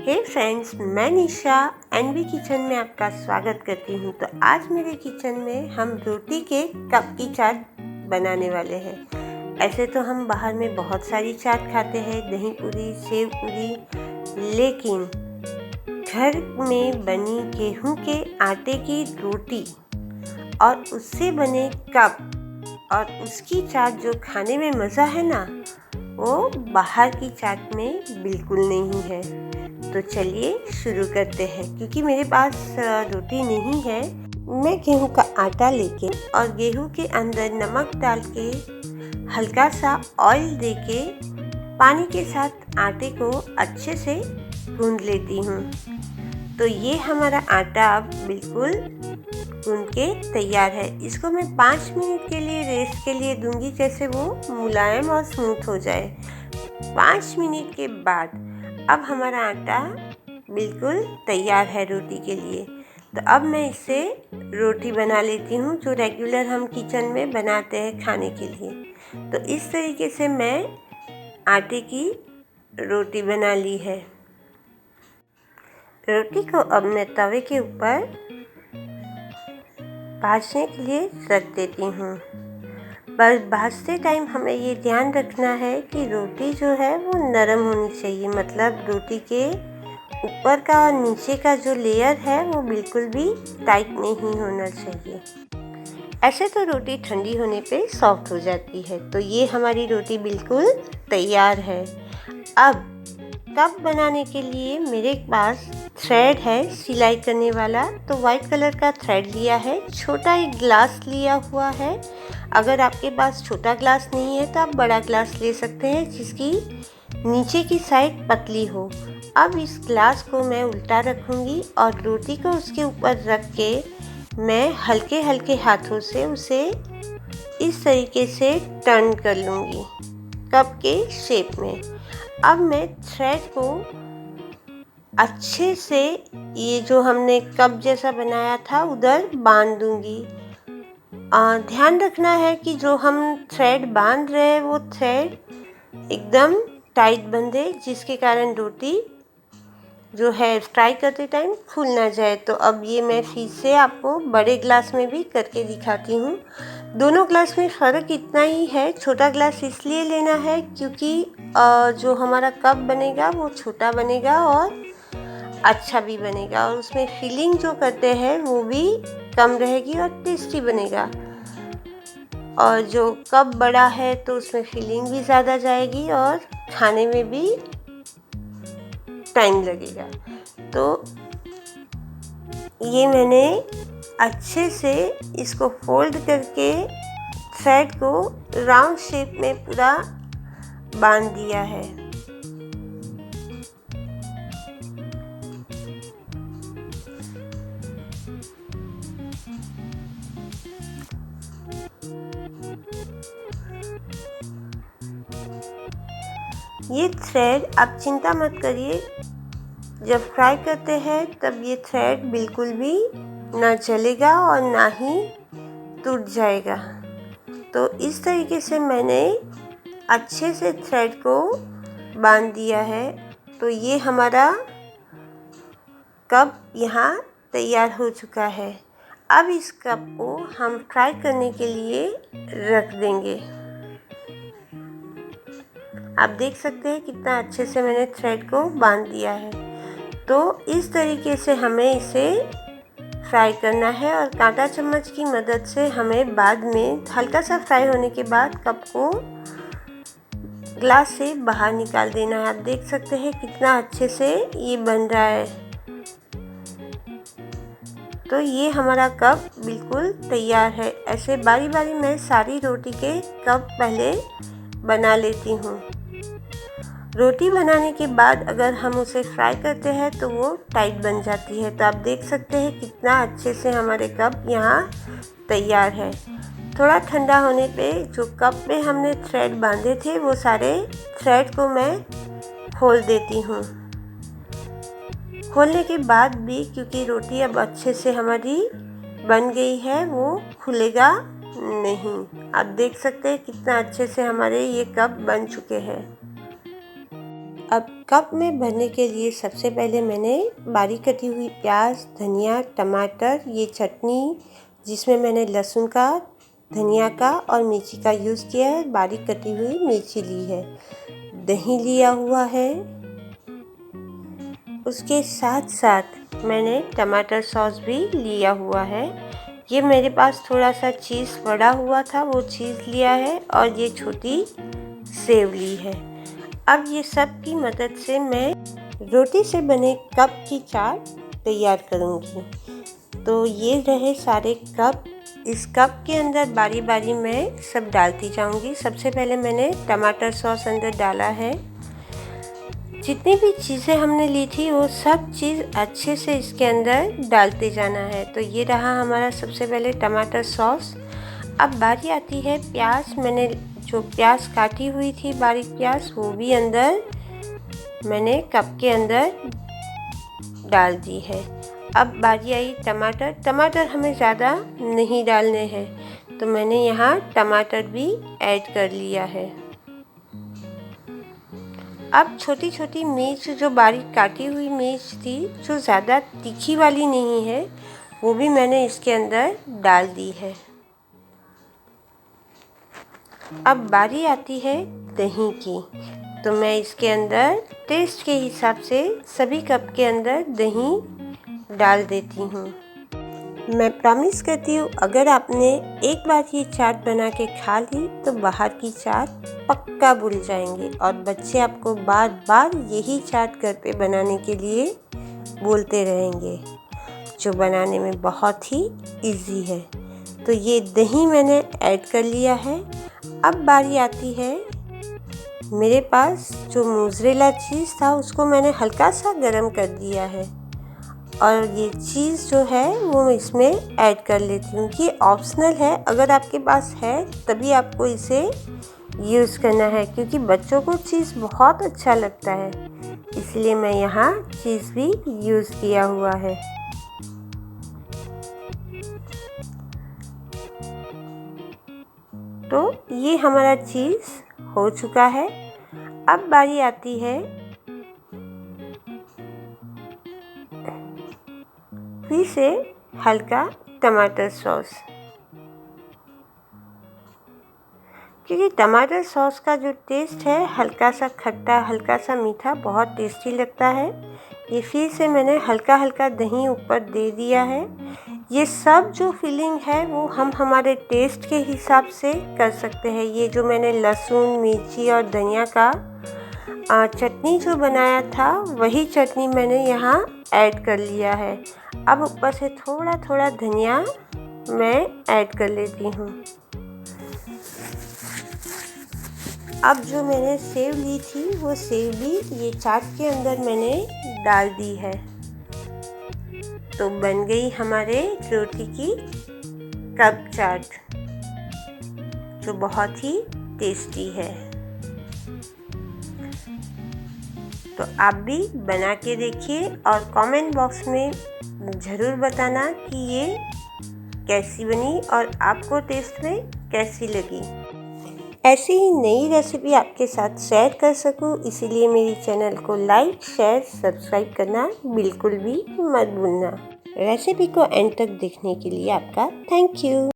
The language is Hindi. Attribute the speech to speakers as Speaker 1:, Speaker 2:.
Speaker 1: हे फ्रेंड्स, मैं निशा एनबी किचन में आपका स्वागत करती हूँ। तो आज मेरे किचन में हम रोटी के कप की चाट बनाने वाले हैं। ऐसे तो हम बाहर में बहुत सारी चाट खाते हैं, दही पूरी, सेव पूरी, लेकिन घर में बनी गेहूं के आटे की रोटी और उससे बने कप और उसकी चाट जो खाने में मज़ा है ना, वो बाहर की चाट में बिल्कुल नहीं है। तो चलिए शुरू करते हैं। क्योंकि मेरे पास रोटी नहीं है, मैं गेहूं का आटा लेके और गेहूं के अंदर नमक डाल के हल्का सा ऑयल देके पानी के साथ आटे को अच्छे से गूंद लेती हूँ। तो ये हमारा आटा अब बिल्कुल गूंद के तैयार है। इसको मैं 5 मिनट के लिए रेस्ट के लिए दूंगी, जैसे वो मुलायम और स्मूथ हो जाए। 5 मिनट के बाद अब हमारा आटा बिल्कुल तैयार है रोटी के लिए। तो अब मैं इससे रोटी बना लेती हूँ, जो रेगुलर हम किचन में बनाते हैं खाने के लिए। तो इस तरीके से मैं आटे की रोटी बना ली है। रोटी को अब मैं तवे के ऊपर भाजने के लिए रख देती हूँ। पर भाजते टाइम हमें ये ध्यान रखना है कि रोटी जो है वो नरम होनी चाहिए। मतलब रोटी के ऊपर का और नीचे का जो लेयर है वो बिल्कुल भी टाइट नहीं होना चाहिए। ऐसे तो रोटी ठंडी होने पे सॉफ्ट हो जाती है। तो ये हमारी रोटी बिल्कुल तैयार है। अब कप बनाने के लिए मेरे पास थ्रेड है सिलाई करने वाला। तो वाइट कलर का थ्रेड लिया है। छोटा एक ग्लास लिया हुआ है। अगर आपके पास छोटा ग्लास नहीं है तो आप बड़ा ग्लास ले सकते हैं, जिसकी नीचे की साइड पतली हो। अब इस ग्लास को मैं उल्टा रखूँगी और रोटी को उसके ऊपर रख के मैं हल्के हल्के हाथों से उसे इस तरीके से टर्न कर लूँगी कप के शेप में। अब मैं थ्रेड को अच्छे से ये जो हमने कप जैसा बनाया था उधर बांध दूंगी। ध्यान रखना है कि जो हम थ्रेड बांध रहे हैं वो थ्रेड एकदम टाइट बंधे, जिसके कारण रोटी जो है फ्राई करते टाइम खुल ना जाए। तो अब ये मैं फिर से आपको बड़े ग्लास में भी करके दिखाती हूँ। दोनों ग्लास में फ़र्क इतना ही है। छोटा ग्लास इसलिए लेना है क्योंकि जो हमारा कप बनेगा वो छोटा बनेगा और अच्छा भी बनेगा, और उसमें फिलिंग जो करते हैं वो भी कम रहेगी और टेस्टी बनेगा। और जो कप बड़ा है तो उसमें फिलिंग भी ज़्यादा जाएगी और खाने में भी टाइम लगेगा। तो ये मैंने अच्छे से इसको फोल्ड करके थ्रेड को राउंड शेप में पूरा बांध दिया है। ये थ्रेड आप चिंता मत करिए, जब फ्राई करते हैं तब ये थ्रेड बिल्कुल भी ना जलेगा और ना ही टूट जाएगा। तो इस तरीके से मैंने अच्छे से थ्रेड को बांध दिया है। तो ये हमारा कप यहाँ तैयार हो चुका है। अब इस कप को हम फ्राई करने के लिए रख देंगे। आप देख सकते हैं कितना अच्छे से मैंने थ्रेड को बांध दिया है। तो इस तरीके से हमें इसे फ्राई करना है और कांटा चम्मच की मदद से हमें बाद में हल्का सा फ्राई होने के बाद कप को ग्लास से बाहर निकाल देना है। आप देख सकते हैं कितना अच्छे से ये बन रहा है। तो ये हमारा कप बिल्कुल तैयार है। ऐसे बारी बारी मैं सारी रोटी के कप पहले बना लेती हूँ। रोटी बनाने के बाद अगर हम उसे फ्राई करते हैं तो वो टाइट बन जाती है। तो आप देख सकते हैं कितना अच्छे से हमारे कप यहाँ तैयार है। थोड़ा ठंडा होने पे जो कप में हमने थ्रेड बांधे थे वो सारे थ्रेड को मैं खोल देती हूँ। खोलने के बाद भी, क्योंकि रोटी अब अच्छे से हमारी बन गई है, वो खुलेगा नहीं। आप देख सकते हैं कितना अच्छे से हमारे ये कप बन चुके हैं। अब कप में भरने के लिए सबसे पहले मैंने बारीक कटी हुई प्याज, धनिया, टमाटर, ये चटनी जिसमें मैंने लहसुन का, धनिया का और मिर्ची का यूज़ किया है, बारीक कटी हुई मिर्ची ली है, दही लिया हुआ है। उसके साथ साथ मैंने टमाटर सॉस भी लिया हुआ है। ये मेरे पास थोड़ा सा चीज़ पड़ा हुआ था, वो चीज़ लिया है और ये छोटी सेव ली है। अब ये सब की मदद से मैं रोटी से बने कप की चाट तैयार करूँगी। तो ये रहे सारे कप। इस कप के अंदर बारी बारी मैं सब डालती जाऊँगी। सबसे पहले मैंने टमाटर सॉस अंदर डाला है। जितनी भी चीज़ें हमने ली थी वो सब चीज़ अच्छे से इसके अंदर डालते जाना है। तो ये रहा हमारा सबसे पहले टमाटर सॉस। अब बारी आती है प्याज। मैंने जो प्याज काटी हुई थी बारीक प्याज, वो भी अंदर मैंने कप के अंदर डाल दी है। अब बारी आई टमाटर। टमाटर हमें ज़्यादा नहीं डालने हैं, तो मैंने यहाँ टमाटर भी ऐड कर लिया है। अब छोटी छोटी मिर्च, जो बारीक काटी हुई मिर्च थी, जो ज़्यादा तीखी वाली नहीं है, वो भी मैंने इसके अंदर डाल दी है। अब बारी आती है दही की। तो मैं इसके अंदर टेस्ट के हिसाब से सभी कप के अंदर दही डाल देती हूँ। मैं प्रॉमिस करती हूँ, अगर आपने एक बार ये चाट बना के खा ली तो बाहर की चाट पक्का भूल जाएंगे और बच्चे आपको बार बार यही चाट घर पे बनाने के लिए बोलते रहेंगे, जो बनाने में बहुत ही इजी है। तो ये दही मैंने ऐड कर लिया है। अब बारी आती है, मेरे पास जो मोज़रेला चीज़ था उसको मैंने हल्का सा गरम कर दिया है और ये चीज़ जो है वो इसमें ऐड कर लेती हूँ। ये ऑप्शनल है, अगर आपके पास है तभी आपको इसे यूज़ करना है, क्योंकि बच्चों को चीज़ बहुत अच्छा लगता है, इसलिए मैं यहाँ चीज़ भी यूज़ किया हुआ है। तो ये हमारा चीज़ हो चुका है। अब बारी आती है फिर से हल्का टमाटर सॉस, क्योंकि टमाटर सॉस का जो टेस्ट है हल्का सा खट्टा, हल्का सा मीठा, बहुत टेस्टी लगता है। ये फिर से मैंने हल्का हल्का दही ऊपर दे दिया है। ये सब जो फिलिंग है वो हम हमारे टेस्ट के हिसाब से कर सकते हैं। ये जो मैंने लहसुन, मिर्ची और धनिया का चटनी जो बनाया था, वही चटनी मैंने यहाँ ऐड कर लिया है। अब ऊपर से थोड़ा थोड़ा धनिया मैं ऐड कर लेती हूँ। अब जो मैंने सेव ली थी वो सेव भी ये चाट के अंदर मैंने डाल दी है। तो बन गई हमारे रोटी की कप चाट, जो बहुत ही टेस्टी है। तो आप भी बना के देखिए और कमेंट बॉक्स में ज़रूर बताना कि ये कैसी बनी और आपको टेस्ट में कैसी लगी। ऐसी ही नई रेसिपी आपके साथ शेयर कर सकूं, इसीलिए मेरी चैनल को लाइक, शेयर, सब्सक्राइब करना बिल्कुल भी मत भूलना। रेसिपी को एंड तक देखने के लिए आपका थैंक यू।